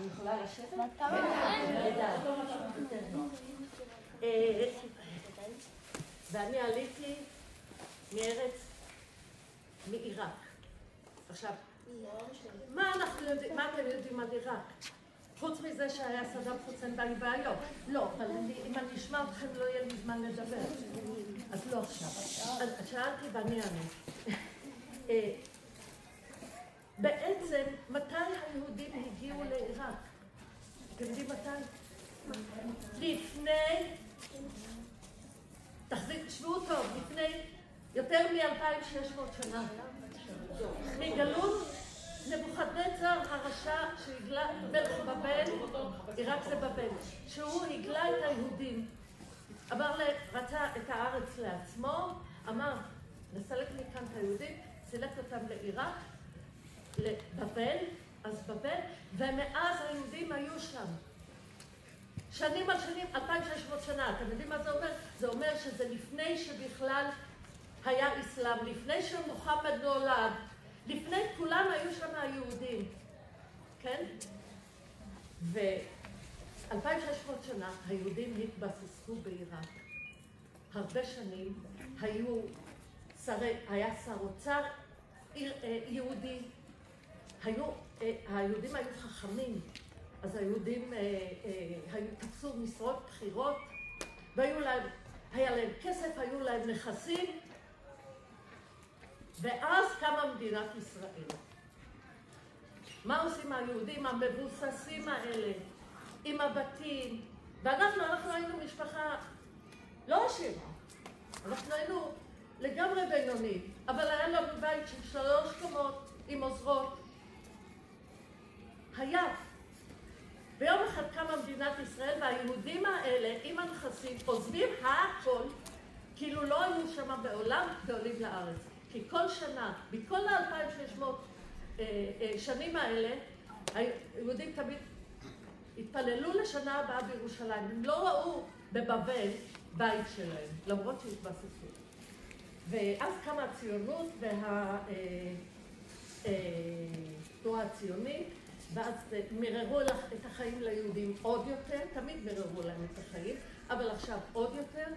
אני יכולה לשבת? ואני עליתי מארץ, מעיראק. עכשיו, מה אתם יודעים על עיראק? חוץ מזה שהיה סדאם חוסיין באיבאיות. לא, אבל אם אני אשמע אתכם לא יהיה לי זמן לדבר. אז לא עכשיו. שאלתי ואני אענה. בעצם, מתי היהודים הגיעו לעיראק? אתם יודעים מתי? לפני, תשמעו טוב, לפני יותר מ-2600 שנה. מגלות נבוכדנצר הרשע שהגלה מלך בבל, עיראק זה בבל, שהוא הגלה את היהודים. רצה את הארץ לעצמו, אמר, נסלק מכאן את היהודים, סילק אותם לעיראק, לבבל, אז בבל, ומאז היהודים היו שם. שנים על שנים, 2600 שנה, אתם יודעים מה זה אומר? זה אומר שזה לפני שבכלל היה אסלאם, לפני שמוחמד נולד, לפני כולם היו שם היהודים, כן? ו-2600 שנה היהודים התבססו בעיראק. הרבה שנים היה שר אוצר יהודי, היהודים היו חכמים, אז היהודים תפסו משרות בחירות, והיה להם כסף, היו להם נכסים, ואז קמה מדינת ישראל. מה עושים היהודים המבוססים האלה, עם הבתים? ואנחנו היינו משפחה לא עשירה, אנחנו היינו לגמרי בינונית, אבל היה לנו בית של 3 קומות עם עוזרות. היה. ביום אחד קמה מדינת ישראל, והיהודים האלה עם הנכסים עוזבים הכל, כאילו לא היו שם בעולם ועולים לארץ. כי כל שנה, בכל ה-2600 שנים האלה, היהודים תמיד התפללו לשנה הבאה בירושלים. הם לא ראו בבבל בית שלהם, למרות שהתבססו. ואז קמה הציונות והתנועה הציונית, ואז מררו את החיים ליהודים עוד יותר, תמיד מררו להם את החיים, אבל עכשיו עוד יותר,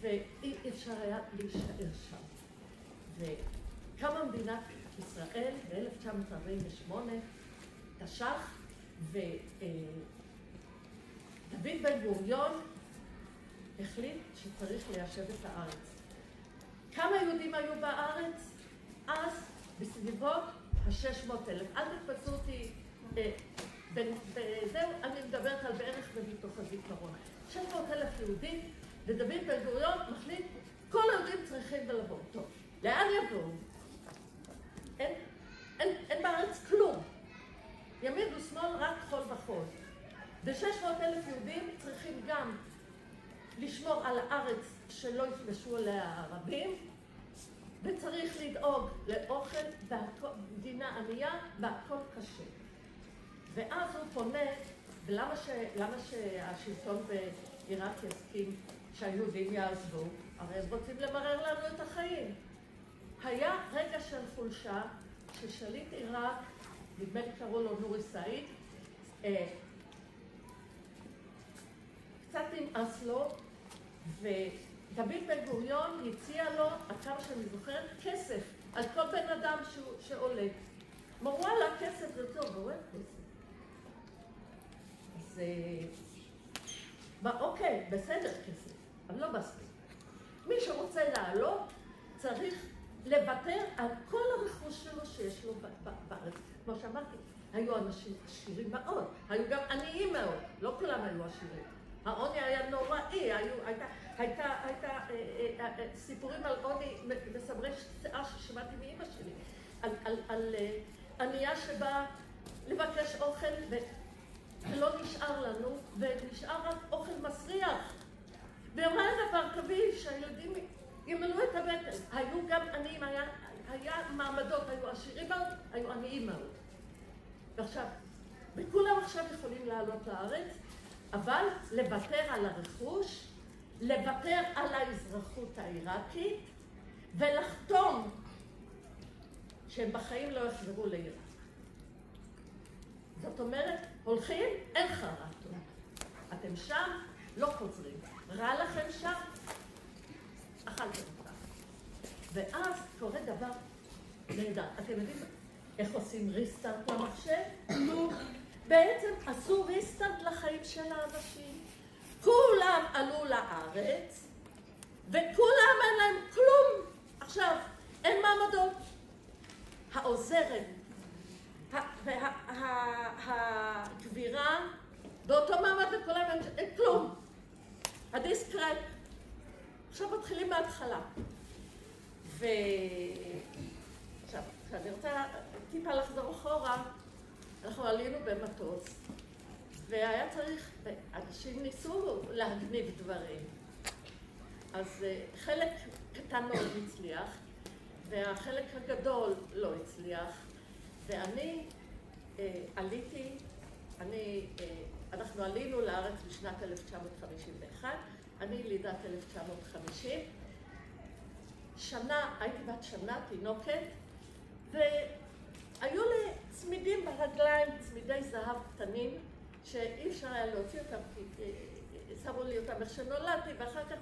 ואי אפשר היה להישאר שם. וקמה מדינת ישראל ב-1948, תש"ח, ודוד בן גוריון החליט שצריך ליישב את הארץ. כמה יהודים היו בארץ? אז בסביבות ה-600,000. אל תתפסו אותי, זהו, אני מדברת על בערך ומתוך הזיכרון. 600,000 יהודים, ודוד בן גוריון מחליט, כל היהודים צריכים לבוא. טוב, לאן יבואו? אין בארץ כלום. ימין ושמאל רק חול וחול. ו-600,000 יהודים צריכים גם לשמור על הארץ שלא יפלשו אליה הערבים, וצריך לדאוג לאוכל, מדינה ענייה, והכל קשה. ואז הוא פונה, ולמה שהשלטון בעיראק יסכים שהיהודים יעזבו? הרי הם רוצים למרר לנו את החיים. היה רגע של חולשה ששליט עיראק, נדמה לי קראו לו נורי סעיד, קצת נמאס לו, ודוד בן גוריון הציע לו, עד כמה שאני זוכרת, כסף על כל בן אדם שעולה. אמרו, וואלה, כסף זה טוב, הוא אוהב כסף. אז אוקיי, בסדר כסף, אבל לא מספיק. מי שרוצה לעלות צריך לוותר על כל הרכוש שלו שיש לו בארץ. כמו שאמרתי, היו אנשים עשירים מאוד, היו גם עניים מאוד, לא כולם היו עשירים. העוני היה נוראי, הייתה סיפורים על עוני מסמרי שיער ששמעתי מאמא שלי, על ענייה שבאה לבקש אוכל ולא נשאר לנו, ונשאר רק אוכל מסריח. ואומר דבר כביש שהילדים ימלאו את הבטן. היו גם עניים, היה מעמדות, היו עשירים מאוד, היו עניים מאוד. ועכשיו, וכולם עכשיו יכולים לעלות לארץ, אבל לוותר על הרכוש, לוותר על האזרחות העיראקית, ולחתום שהם בחיים לא יחזרו לעיראק. זאת אומרת, הולכים, אין חרטות. אתם שם, לא חוזרים. רע לכם שם, אכלתם אותם. ואז קורה דבר נהדר. אתם יודעים איך עושים ריסטארט למחשב? בעצם עשו ריסטארט לחיים של האנשים. כולם עלו לארץ, וכולם אין להם כלום. עכשיו, אין מעמדות. העוזרת והגבירה באותו מעמד לכולם אין כלום. הדיסקרט. עכשיו מתחילים מההתחלה. עכשיו, אני רוצה טיפה לחזור אחורה. אנחנו עלינו במטוס, והיה צריך, אנשים ניסו להגניב דברים. אז חלק קטן מאוד הצליח, והחלק הגדול לא הצליח. ואני עליתי, אנחנו עלינו לארץ בשנת 1951, אני ילידת 1950. הייתי בת שנה, תינוקת, והיו לי צמידים ברגליים, צמידי זהב קטנים, שאי אפשר היה להוציא אותם, כי שמו לי אותם איך שנולדתי, ואחר כך,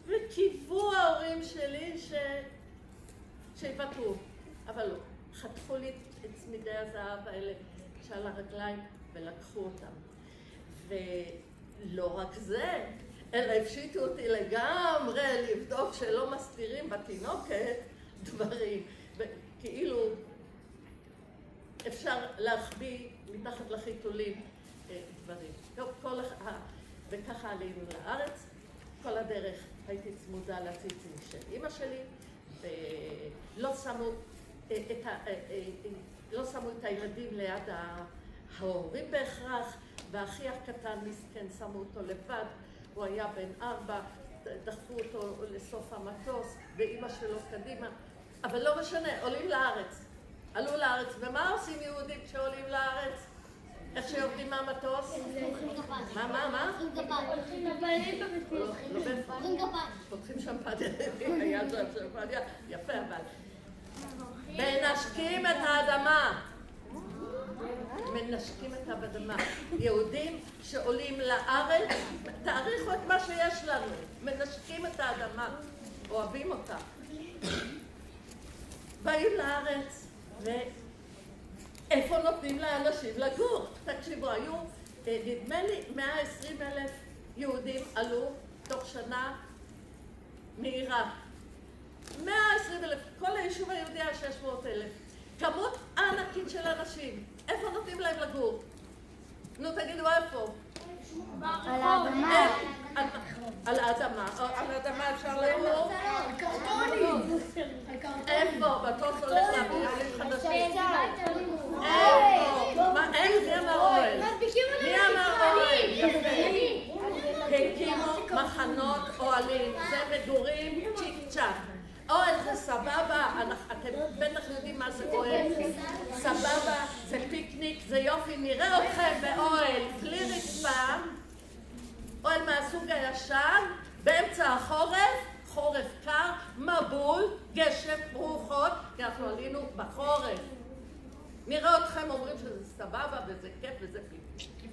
וקיוו ההורים שלי שיוותרו, אבל לא. חתכו לי את צמידי הזהב האלה שעל הרגליים ולקחו אותם. ולא רק זה, אלא הפשיטו אותי לגמרי לבדוק שלא מסתירים בתינוקת דברים. כאילו אפשר להחביא מתחת לחיתולים דברים. וככה עלינו לארץ. כל הדרך הייתי צמודה לציצים של אמא שלי, ולא שמו את הילדים ליד ההורים בהכרח, והאחי הקטן מסכן שמו אותו לבד, הוא היה בן 4, דחפו אותו לסוף המטוס, ואמא שלו קדימה, אבל לא משנה, עולים לארץ, עלו לארץ, ומה עושים יהודים כשעולים לארץ? איך שיורדים מהמטוס? מה? פותחים שמפניה, היה שם שמפניה, יפה אבל. מנשקים את האדמה. מנשקים את האדמה. יהודים שעולים לארץ, תעריכו את מה שיש לנו. מנשקים את האדמה. אוהבים אותה. באים לארץ, ואיפה נותנים לאנשים לגור? תקשיבו, היו, נדמה לי, 120,000 יהודים עלו תוך שנה מעיראק. 120,000, כל היישוב היהודי היה 600,000. כמות ענקית של אנשים. איפה נותנים להם לגור? נו, תגידו איפה? על האדמה. על האדמה. על האדמה אפשר לגור? קרטונים. איפה? מטוס הולך להביא עולים חדשים. איפה? מה, אין? מי אמר אוהל? מי אמר אוהל? יפה. הקימו מחנות אוהלים. זה מגורים צ'יק צ'אק. אוהל זה סבבה, אתם בטח יודעים מה זה אוהל. סבבה, זה פיקניק, זה יופי, נראה אתכם באוהל, בלי רצפה. אוהל מהסוג הישן, באמצע החורף, חורף קר, מבול, גשם, רוחות, כי אנחנו עלינו בחורף. נראה אתכם אומרים שזה סבבה וזה כיף וזה פיקניק.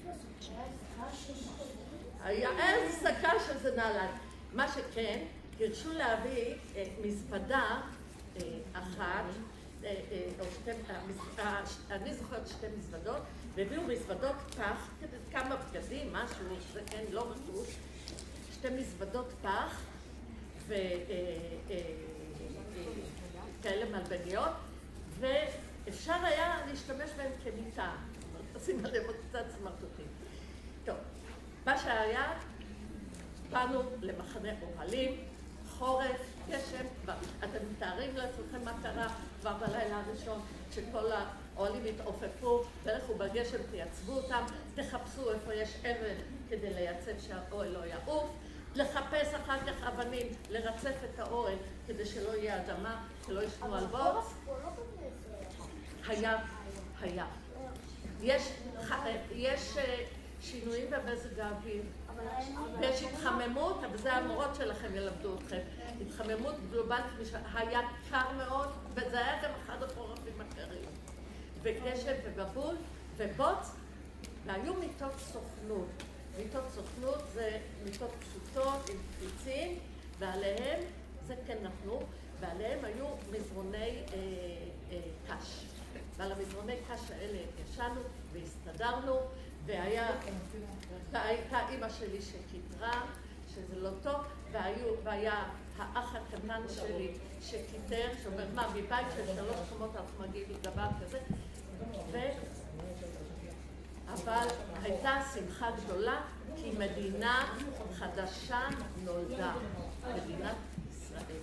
היה איזה סקה שזה נעליים. מה שכן, תרשו להביא מזוודה אחת, או אני זוכרת שתי מזוודות, והביאו מזוודות פח, כמה בגדים, משהו, זה כן, לא רכוש, שתי מזוודות פח, וכאלה מלבניות, ואפשר היה להשתמש בהן כמיטה. עושים עליהם עוד קצת סמרטוטים. טוב, מה שהיה, באנו למחנה אוהלים, חורף, גשם, אתם מתארים לעצמכם מה קרה כבר בלילה הראשון, שכל האוהלים התעופפו, ולכו בגשם, תייצבו אותם, תחפשו איפה יש אבן כדי לייצב שהאוהל לא יעוף, לחפש אחר כך אבנים, לרצף את האוהל כדי שלא יהיה אדמה, שלא ישנו על בוץ. היה. יש שינויים במזג האוויר. ויש התחממות, אבל זה המורות שלכם ילמדו אתכם. התחממות גלובלית, היה קר מאוד, וזה היה גם אחד החורפים הקרים. וגשם ובבול, ובוץ, והיו מיטות סוכנות. מיטות סוכנות זה מיטות פשוטות עם קפיצים, ועליהם, זה כן נתנו, ועליהם היו מזרוני קש. ועל המזרוני קש האלה ישנו והסתדרנו, והייתה אימא שלי שכיתרה, שזה לא טוב, והיה האח הקטן שלי שכיתר, שאומר, מה, מבית של 3 קומות אנחנו מגיעים לדבר כזה, אבל הייתה שמחה גדולה, כי מדינה חדשה נולדה, מדינת ישראל.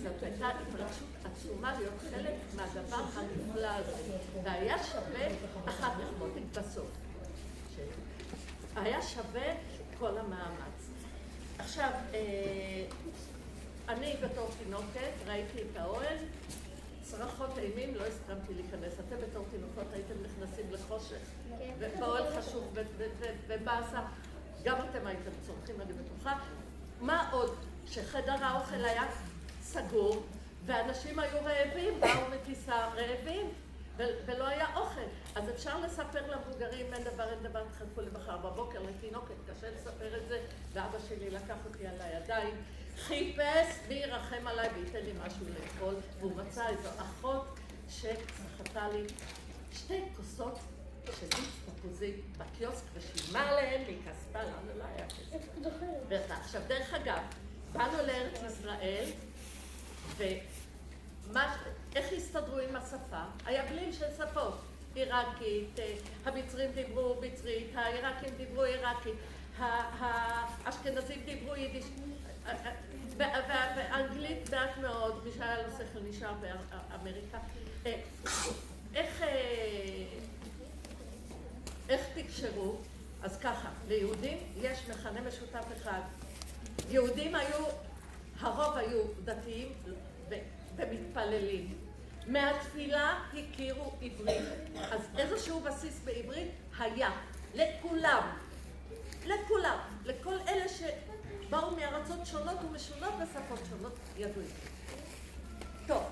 זאת הייתה התרגשות עצומה להיות חלק מהדבר הנפלא הזה, והיה שווה אחר כך מותק בסוף. היה שווה כל המאמץ. עכשיו, אני בתור תינוקת ראיתי את האוהל, צרחות אימים, לא הסכמתי להיכנס. אתם בתור תינוקות הייתם נכנסים לחושך, ובאוהל חשוב ובאסה, גם אתם הייתם צורכים, אני בטוחה. מה עוד? שחדר האוכל היה סגור, ואנשים היו רעבים, באו מטיסה רעבים, ולא היה אוכל. אז אפשר לספר למבוגרים, אין דבר, תחכו למחר בבוקר, לתינוקת, קשה לספר את זה, ואבא שלי לקח אותי על הידיים, חיפש וירחם עליי וייתן לי משהו לאכול, והוא מצא איזו אחות שסחטה לי 2 כוסות של מיץ תפוזים בקיוסק ושילמה עליהן מכספה, לנו לא היה כסף. עכשיו, דרך אגב, באנו לארץ ישראל, איך הסתדרו עם השפה? היה בליל של שפות, עיראקית, המצרים דיברו מצרית, העיראקים דיברו עיראקית, האשכנזים דיברו יידיש, ואנגלית מעט מאוד, מי שהיה לו שכל נשאר באמריקה. איך תקשרו? אז ככה, ליהודים יש מכנה משותף אחד. יהודים הרוב היו דתיים ומתפללים. מהתפילה הכירו עברית. אז איזשהו בסיס בעברית היה לכולם. לכל אלה שבאו מארצות שונות ומשונות ושפות שונות ידעו. טוב,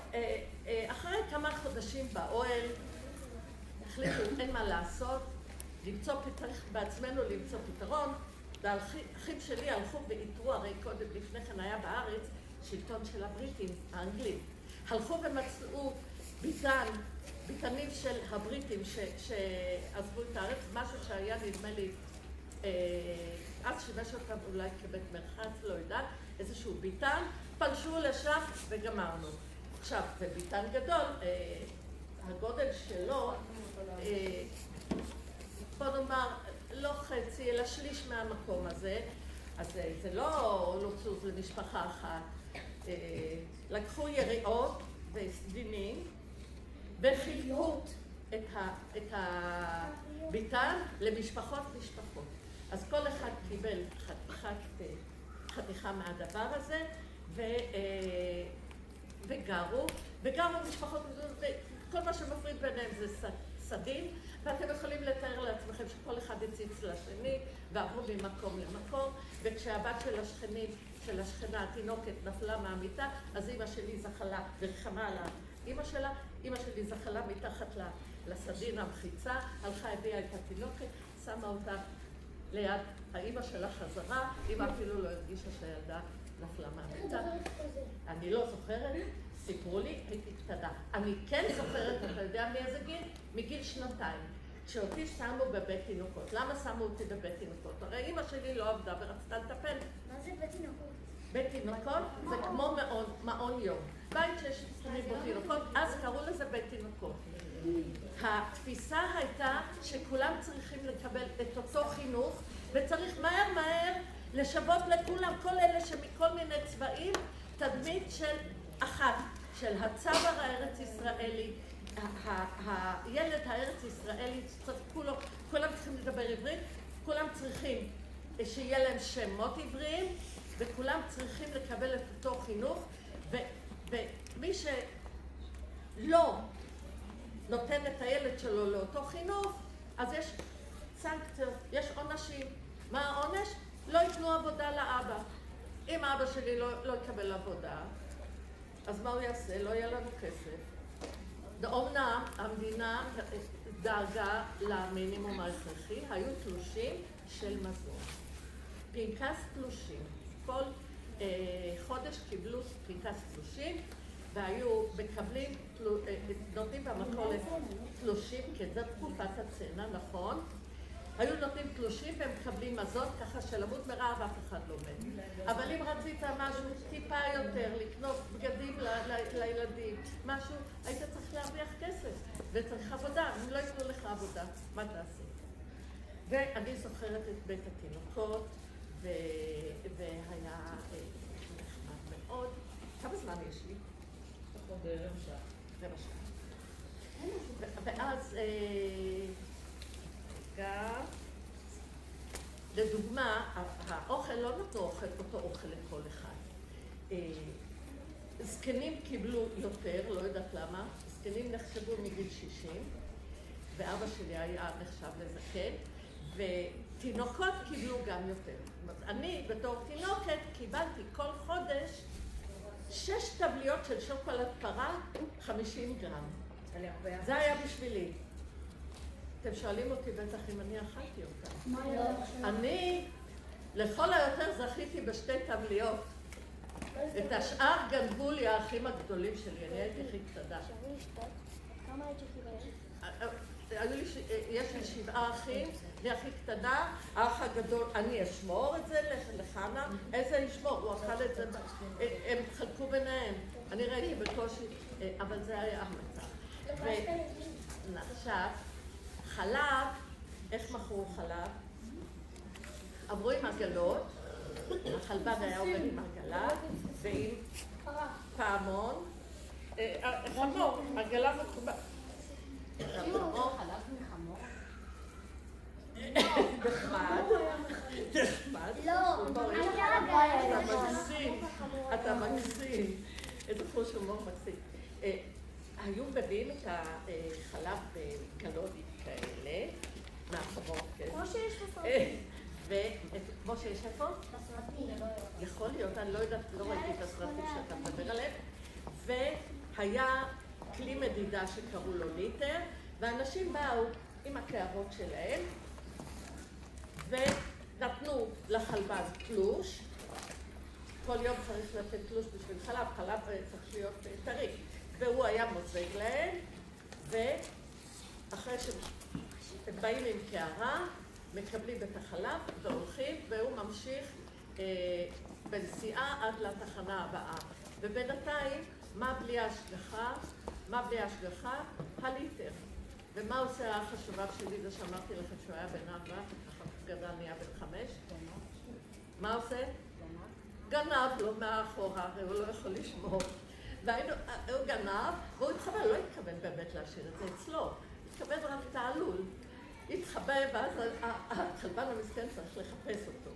אחרי כמה חודשים באוהל, החליטו אין מה לעשות, צריך בעצמנו למצוא פתרון, והאחים שלי הלכו ואיתרו, הרי קודם לפני כן היה בארץ שלטון של הבריטים, האנגלים. הלכו ומצאו ביתנים של הבריטים שעזבו את הארץ, משהו שהיה נדמה לי, אז שימש אותם אולי כבית מרחץ, לא יודעת, איזשהו ביתן, פלשו לשם וגמרנו. עכשיו, זה ביתן גדול, הגודל שלו, בוא נאמר, לא חצי, אלא שליש מהמקום הזה, אז זה לא לוצוז למשפחה אחת. לקחו יריעות וסדינים וחילקו את הביתן למשפחות. אז כל אחד קיבל חתיכה מהדבר הזה וגרו משפחות, וכל מה שמפריד ביניהם זה סדים, ואתם יכולים לתאר לעצמכם שכל אחד הציץ לשני ועברו ממקום למקום, וכשהבת של השכנה, התינוקת, נפלה מהמיטה, אז אמא שלי זחלה ורחמה על אמא שלה, אמא שלי זחלה מתחת לסדין המחיצה, הלכה הביאה את התינוקת, שמה אותה ליד האמא שלה חזרה, אמא אפילו לא הרגישה שהילדה נפלה מהמיטה. אני לא זוכרת, סיפרו לי, הייתי קטנה. אני כן זוכרת, אתה יודע מאיזה גיל? מגיל 2. כשאותי שמו בבית תינוקות. למה שמו אותי בבית תינוקות? הרי אמא שלי לא עבדה ורצתה לטפל. מה זה בית תינוקות? בית תינוקות זה כמו מעון יום. בית שיש שמים בו תינוקות, אז קראו לזה בית תינוקות. התפיסה הייתה שכולם צריכים לקבל את אותו חינוך, וצריך מהר לשוות לכולם, כל אלה שמכל מיני צבעים, תדמית של אחת, של הצבר הארץ ישראלי, הילד הארץ ישראלי, כולם צריכים לדבר עברית, כולם צריכים שיהיה להם שמות עבריים, וכולם צריכים לקבל את אותו חינוך, ומי שלא נותן את הילד שלו לאותו חינוך, אז יש סנקציות, יש עונשים. מה העונש? לא ייתנו עבודה לאבא. אם אבא שלי לא יקבל עבודה, אז מה הוא יעשה? לא יהיה לנו כסף. אומנם המדינה דאגה למינימום ההכרחי, היו תלושים של מזון. פנקס תלושים. כל חודש קיבלו פנקס תלושים, והיו מקבלים, נותנים במכולת תלושים, כי זאת תקופת הצנע, נכון? היו נותנים תלושים והם מקבלים מזון, ככה שלמות מרעב אף אחד לא מת. אבל אם רצית משהו טיפה יותר, לקנות בגדים לילדים, משהו, היית צריך להרוויח כסף, וצריך עבודה. אם לא ייתנו לך עבודה, מה תעשי? ואני זוכרת את בית התינוקות, והיה נחמד מאוד. כמה זמן יש לי? רבע שעה. ואז גם, לדוגמה, האוכל לא נתנו אותו אוכל לכל אחד. זקנים קיבלו יותר, לא יודעת למה. זקנים נחשבו מגיל 60, ואבא שלי היה נחשב לזקן, ותינוקות קיבלו גם יותר. אני בתור תינוקת קיבלתי כל חודש 6 טבליות של שוקולד פרה, 50 גרם. זה היה בשבילי. אתם שואלים אותי בטח אם אני אכלתי אותה. אני לכל היותר זכיתי ב2 טבליות. את השאר גנבו לי האחים הגדולים שלי, אני הייתי הכי קטנה. כמה היית שקיבלת? יש לי 7 אחים, אני הכי קטנה, האח הגדול, אני אשמור את זה לחנה, איזה ישמור, הוא אכל את זה, הם חלקו ביניהם, אני ראיתי בקושי, אבל זה היה המצב. ועכשיו, חלב, איך מכרו חלב? עברו עם עגלות, החלבן היה עובד עם עגלה, ועם פעמון, חמור, עגלה מחובה. חלב מחמור? נחמד, נחמד. לא, אתה מקסים. איזה חוש הומור מקסים. היו מביאים את החלב בגלות כאלה, מהחמור, כן. כמו שיש בסרטים. וכמו שיש איפה? בסרטים. יכול להיות, אני לא יודעת, לא ראיתי את הסרטים שאתה מדבר עליהם. והיה כלי מדידה שקראו לו ליטר, ואנשים באו עם הקערות שלהם, ונתנו לחלבן תלוש. כל יום צריך לתת תלוש בשביל חלב, חלב צריך להיות טרי. והוא היה מוזג להם, ואחרי שהם באים עם קערה, מקבלים את החלב והולכים, והוא ממשיך בנסיעה עד לתחנה הבאה. ובינתיים, מה בלי ההשגחה? מה בלי ההשגחה? הליטר. ומה עושה האח השובב שלי? זה שאמרתי לכם שהוא היה בן 4, אחר כך גדל נהיה בן 5. מה עושה? גנב לו מאחורה, הרי הוא לא יכול לשמור. והוא גנב, והוא התחבא, לא התכוון באמת להשאיר את זה אצלו. התכוון רק את העלול. התחבא, ואז החלבן המסכן צריך לחפש אותו.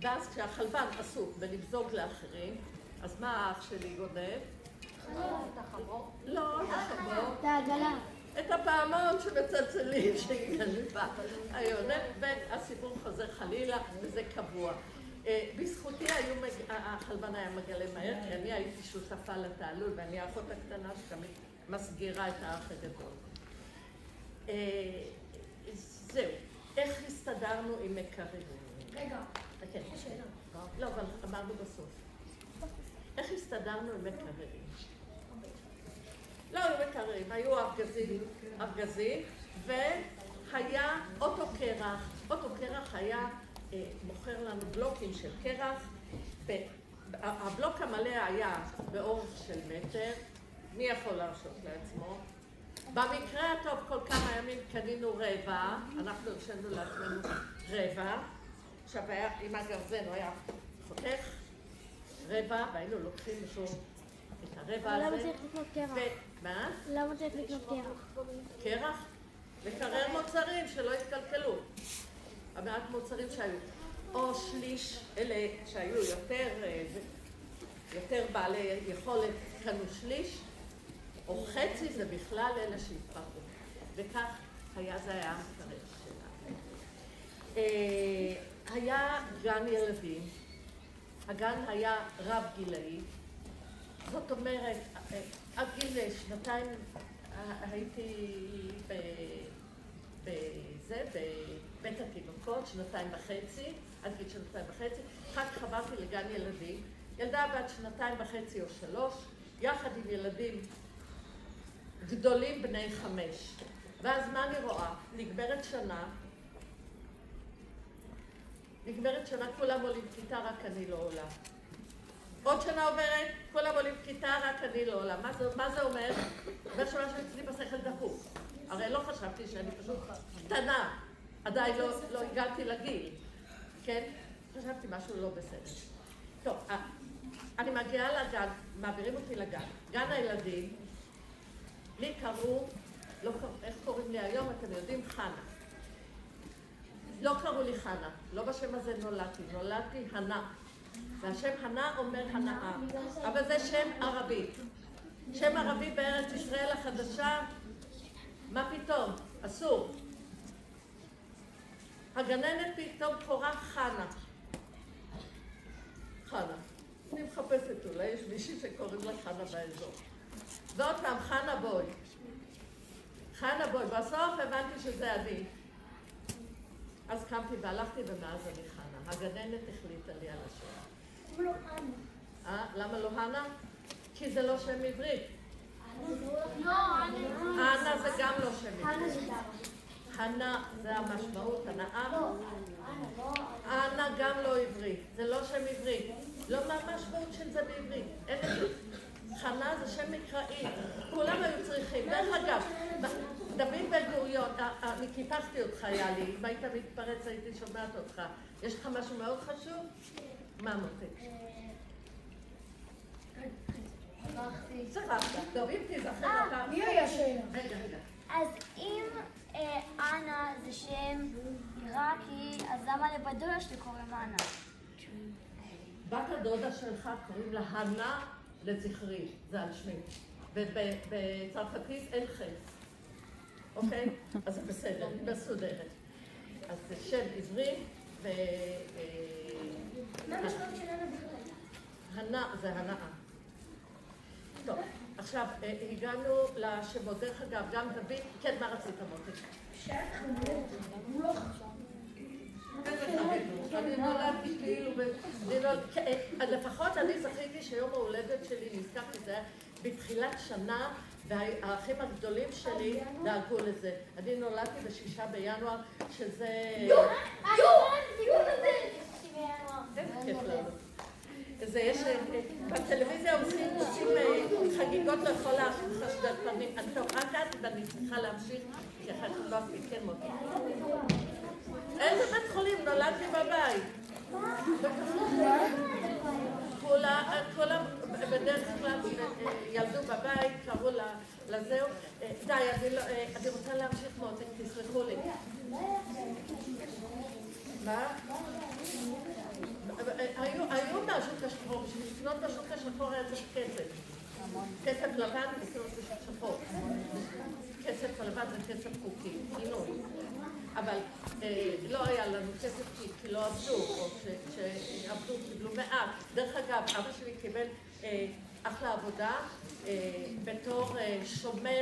ואז כשהחלבן עסוק בלבזוג לאחרים, אז מה האח שלי גונב? את החמור? לא, את החמור. את העגלה. את הפעמון שמצלצלים שגנבה. והסיפור חוזר חלילה, וזה קבוע. בזכותי החלבן היה מגלה מהר, כי אני הייתי שותפה לתעלול, ואני האחות הקטנה שתמיד מסגירה את האח הגדול. זהו, איך הסתדרנו עם מקררים? רגע, כן. שאלה. לא, אבל אמרנו בסוף. איך הסתדרנו עם מקררים? לא היו מקררים, היו ארגזים, והיה אוטו קרח. אוטו קרח היה מוכר לנו בלוקים של קרח. הבלוק המלא היה באורך של מטר. מי יכול להרשות לעצמו? במקרה הטוב כל כמה ימים קנינו רבע, אנחנו הרשנו לעצמנו רבע. עכשיו עם הגרזן הוא היה חותך רבע, והיינו לוקחים את הרבע הזה. למה צריך לקנות קרח? מה? למה צריך לקנות קרח? קרח? לקרר מוצרים שלא התקלקלו. המעט מוצרים שהיו. או שליש, אלה שהיו יותר בעלי יכולת קנו שליש, או חצי זה בכלל אלה שהתפרדו. וכך זה היה המקרר שלנו. היה גן ילדים. הגן היה רב גילאי. זאת אומרת, עד גיל 2 הייתי בבית התינוקות, 2.5, עד גיל 2.5. אחר כך עברתי לגן ילדים, ילדה בת 2.5 או 3, יחד עם ילדים גדולים בני 5. ואז מה אני רואה? נגמרת שנה, כולם עולים כיתה, רק אני לא עולה. עוד שנה עוברת, כולם עולים כיתה, רק אני לא עולה. מה זה אומר? אומר שמה שאצלי בשכל דחוף. הרי לא חשבתי שאני פשוט קטנה, עדיין לא הגעתי לגיל, כן? חשבתי משהו לא בסדר. טוב, אני מגיעה לגן, מעבירים אותי לגן. גן הילדים, לי קראו, איך קוראים לי היום, אתם יודעים? חנה. לא קראו לי חנה, לא בשם הזה נולדתי הנה. והשם הנה אומר הנאה, אבל זה שם ערבי. שם ערבי בארץ ישראל החדשה, מה פתאום? אסור. הגננת פתאום קוראה חנה. חנה. אני מחפשת, אולי יש מישהי שקוראים לה חנה באזור. ועוד פעם, חנה בוי. חנה בוי. בסוף הבנתי שזה אני. אז קמתי והלכתי ומאז אני חנה. הגננת החליטה לי על השם. לא הנה. למה לא הנה? כי זה לא שם עברית. הנה זה גם לא שם עברית. הנה זה המשמעות, הנאה. הנה גם לא עברית. זה לא שם עברית. לא מה המשמעות של זה בעברית. אין את זה. חנה זה שם מקראי. כולם היו צריכים. דרך אגב, דוד בן גוריון, אני קיפחתי אותך, יאלי. אם היית מתפרץ, הייתי שומעת אותך. יש לך משהו מאוד חשוב? מה מותק? שכחת. טוב, אם תזכר אותה. מי היה שאלה? רגע. אז אם אנה זה שם עיראקי, אז למה לבת דודה שלי קוראים אנה? בת הדודה שלך קוראים לה הנה לזכרי, זה על שמי. ובצרפתית אין חס. אוקיי? אז בסדר, היא מסודרת. אז זה שם עברי ו... מה המשמעות של אנה בכלל? הנה זה הנאה. טוב, עכשיו הגענו לשמות. דרך אגב, גם דוד, כן, מה רצית מוטי? הוא לא חשב. אני נולדתי כאילו, לפחות אני זכיתי שיום ההולדת שלי, נזכרתי, זה היה בתחילת שנה, והאחים הגדולים שלי דאגו לזה. אני נולדתי ב6 בינואר, שזה... איזה כיף לנו. זה יש... בטלוויזיה עושים חגיגות לכל החשדלפנים. טוב, רק את ואני צריכה להמשיך, כי אחת לא עשית, כן מוטי. איזה בית חולים? נולדתי בבית. כולם בדרך כלל ילדו בבית, קראו לזהו. די, אני רוצה להמשיך מותק, תסלחו לי. מה? היו מהשוק השחור, בשביל לקנות בשוק השחור היה צריך כסף. כסף לבן לקנות בשוק שחור. כסף לבן זה כסף חוקי, כינוי. אבל לא היה לנו כסף כי לא עבדו, או שעבדו קיבלו מעט. דרך אגב, אבא שלי קיבל אחלה עבודה בתור שומר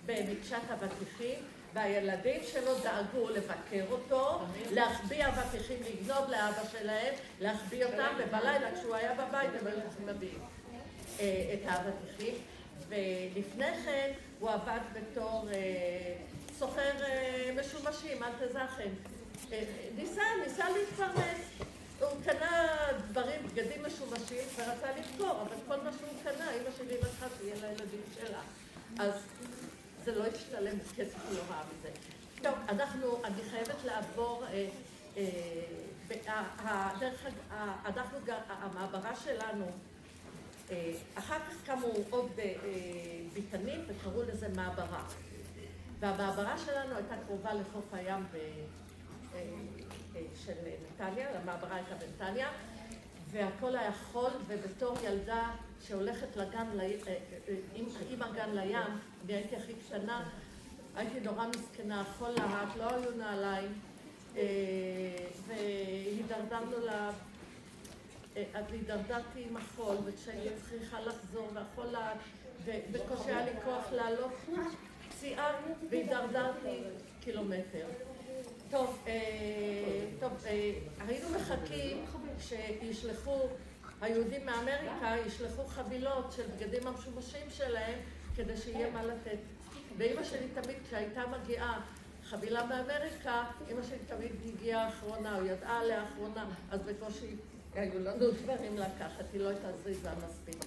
במקשת אבטיחים, והילדים שלו דאגו לבקר אותו, להחביא אבטיחים, לגנוב לאבא שלהם, להחביא אותם, ובלילה כשהוא היה בבית הם היו צריכים להביא את האבטיחים. ולפני כן הוא עבד בתור סוחר משומשים, אל תזכן. ניסה להתפרנס. הוא קנה דברים, בגדים משומשים, ורצה למכור, אבל כל מה שהוא קנה, אמא שלי לקחה, תהיה לילדים שלה. אז זה לא השתלם, כסף לא אהב את זה. טוב, אני חייבת לעבור, המעברה שלנו, אחר כך קמו עוד ביתנים וקראו לזה מעברה. והמעברה שלנו הייתה קרובה לחוף הים של נתניה, המעברה הייתה בנתניה, והכל היה חול, ובתור ילדה שהולכת עם הגן לים, אני הייתי הכי קטנה, הייתי נורא מסכנה, חול להט, לא היו נעליים, והידרדרנו אז הידרדרתי עם החול, וכשהייתי צריכה לחזור, והחול להט, ובקושי היה לי כוח לעלות פציעה, והידרדרתי קילומטר. טוב, היינו מחכים שישלחו, היהודים מאמריקה ישלחו חבילות של בגדים המשומשים שלהם כדי שיהיה מה לתת. ואמא שלי תמיד, כשהייתה מגיעה חבילה מאמריקה, אמא שלי תמיד הגיעה האחרונה, או ידעה עליה האחרונה, אז בקושי היו לנו דברים לקחת, היא לא הייתה זריזה מספיק.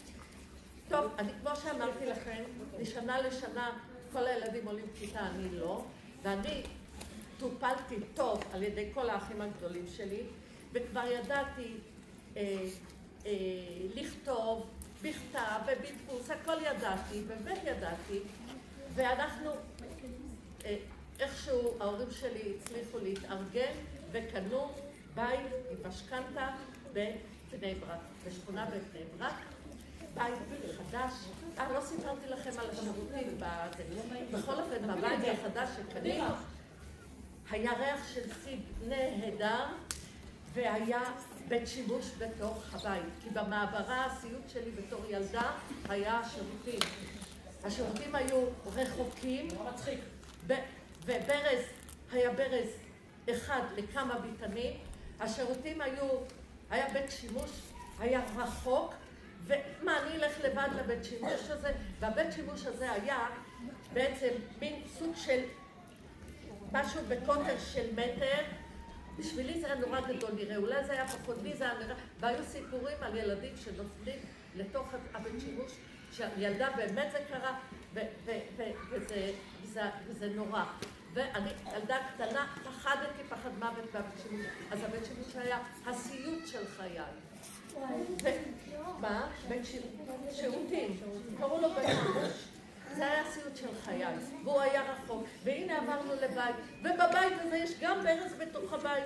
טוב, כמו שאמרתי לכם, משנה לשנה כל הילדים עולים כיתה, אני לא, ואני טופלתי טוב על ידי כל האחים הגדולים שלי, וכבר ידעתי לכתוב, בכתב ובדפוס, הכל ידעתי, באמת ידעתי, ואנחנו, איכשהו ההורים שלי הצליחו להתארגן וקנו בית עם משכנתה בבני ברק, בשכונה בבני ברק, בית חדש. לא סיפרתי לכם על השירותים, בכל אופן, בבית החדש שקנינו, היה ריח של סיד נהדר, והיה בית שימוש בתוך הבית. כי במעברה, הסיוט שלי בתור ילדה, היה שירותים. השירותים היו רחוקים, מצחיק, וברז, היה ברז אחד לכמה ביתנים. השירותים היה בית שימוש, היה רחוק, ומה, אני אלך לבד לבית שימוש הזה, והבית שימוש הזה היה בעצם מין סוג של משהו בקוטר של מטר. בשבילי זה היה נורא גדול נראה, אולי זה היה פחות, לי זה היה נראה, והיו סיפורים על ילדים שנופלים לתוך הבית שימוש, שילדה באמת זה קרה, וזה נורא. ואני, ילדה קטנה, פחדתי פחד מוות בבית שימוש, אז הבית שימוש היה הסיוט של חיי. מה? בית שירותים, קראו לו בית שימוש. זה היה הסיוט של חיי, והוא היה רחוק, והנה עברנו לבית, ובבית הזה יש גם ברז בתוך הבית,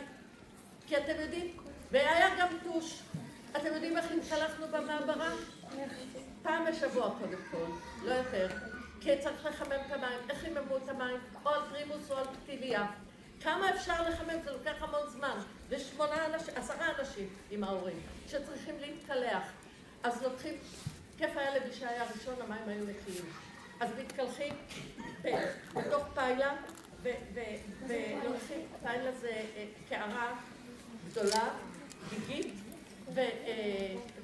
כי אתם יודעים, והיה גם טוש. אתם יודעים איך התקלחנו במעברה? פעם בשבוע קודם כל, לא יותר, כי צריך לחמם את המים. איך חיממו את המים? או על פרימוס או על פתיליה. כמה אפשר לחמם? זה לוקח המון זמן. יש 10 אנשים עם ההורים שצריכים להתקלח. אז לוקחים, כיף היה למי שהיה ראשון, המים היו נקיים. אז מתקלחים בתוך פיילה, ולוקחים, פיילה זה קערה גדולה, גיגית,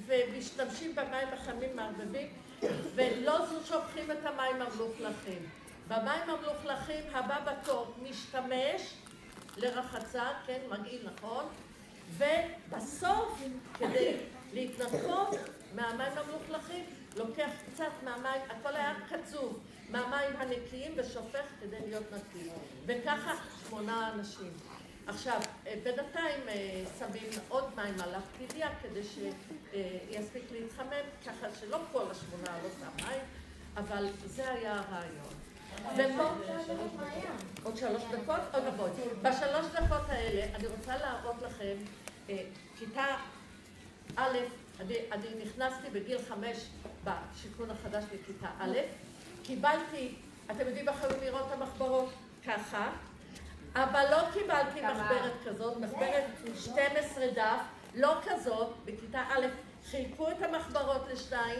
ומשתמשים במים החמים מערבבים, ולא שופכים את המים המלוכלכים. במים המלוכלכים הבא בתור משתמש לרחצה, כן, מגעיל נכון, ובסוף כדי להתנקות מהמים המלוכלכים, לוקח קצת מהמים, הכל היה קצוב, מהמים הנקיים ושופך כדי להיות נקי. וככה 8 אנשים. עכשיו, בינתיים שמים עוד מים על הפתיליה כדי שיספיק להתחמם, ככה שלא כל 8 לא שם מים, אבל זה היה הרעיון. עוד 3 דקות? עוד דקות. ב3 דקות האלה אני רוצה להראות לכם כיתה א', אני נכנסתי בגיל 5 בשיכון החדש בכיתה א', קיבלתי, אתם יודעים איך היו נראות המחברות? ככה, אבל לא קיבלתי מחברת כזאת, מחברת 12 דף, לא כזאת, בכיתה א', חילקו את המחברות לשתיים,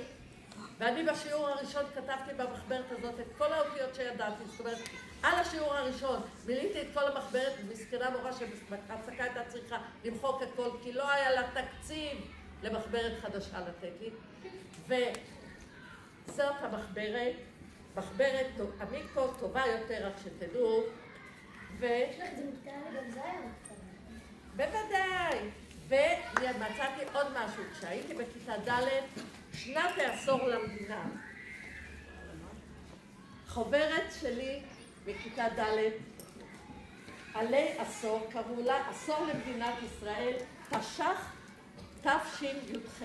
ואני בשיעור הראשון כתבתי במחברת הזאת את כל האותיות שידעתי, זאת אומרת, על השיעור הראשון מילאתי את כל המחברת, ומסכנה מורה שבהפסקה הייתה צריכה למחוק הכל, כי לא היה לה תקציב למחברת חדשה לתת לי, וזאת המחברת, מחברת עמיקו טובה יותר, רק שתדעו, בוודאי, ומצאתי עוד משהו, כשהייתי בכיתה ד', שנת העשור למדינה, חוברת שלי בכיתה ד', עלי עשור, קראו לה עשור למדינת ישראל, תש"ח תשי"ח.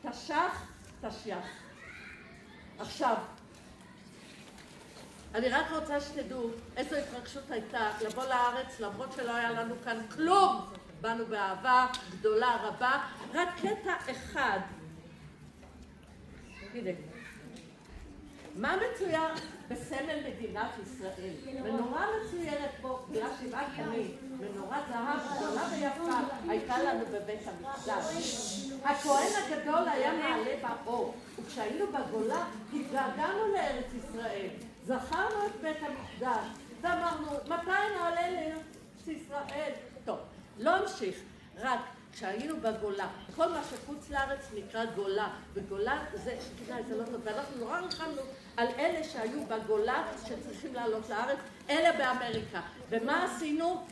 תש"ח תשי"ח. עכשיו, אני רק רוצה שתדעו איזו התרגשות הייתה לבוא לארץ, למרות שלא היה לנו כאן כלום. באנו באהבה גדולה רבה, רק קטע אחד. הנה, מה מצויר בסמל מדינת ישראל? מנורה מצוירת פה, בגלל 7 קנים, מנורת זהב גדולה ויפה, הייתה לנו בבית המקדש. הכהן הגדול היה מעלה באור, וכשהיינו בגולה התגעגענו לארץ ישראל, זכרנו את בית המקדש, ואמרנו, מתי נעלה לארץ ישראל? טוב, לא המשיך, רק כשהיינו בגולה, כל מה שחוץ לארץ נקרא גולה, וגולה זה, כדאי, זה לא טוב, ואנחנו נורא נלחמנו על אלה שהיו בגולה שצריכים לעלות לארץ, אלה באמריקה. ומה עשינו?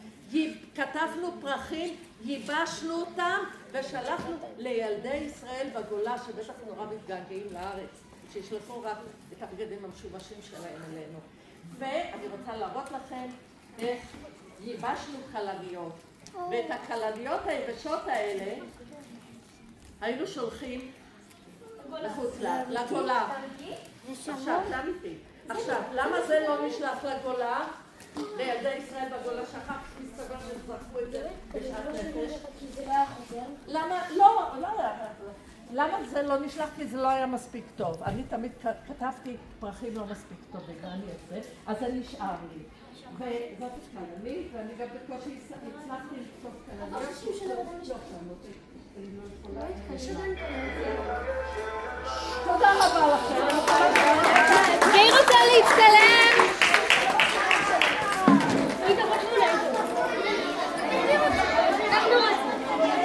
כתבנו פרחים, ייבשנו אותם ושלחנו לילדי ישראל בגולה, שבטח נורא מתגעגעים לארץ, שישלחו רק את הבגדים המשומשים שלהם אלינו. ואני רוצה להראות לכם איך ייבשנו כלניות. ואת הכלניות היבשות האלה היינו שולחים לחוץ לגולה. עכשיו, שם איתי. עכשיו, למה זה לא נשלח לגולה? לילדי ישראל בגולה שאחר כך מסתבר שזרקו את זה בשעת נפש. כי זה לא היה חוזר? למה? לא היה. למה זה לא נשלח? כי זה לא היה מספיק טוב. אני תמיד כתבתי פרחים לא מספיק טובים, ואני את זה, אז זה נשאר לי. וזאת כלנית, ואני גם בקושי הצלחתי לכתוב כלניות. תודה רבה לכם.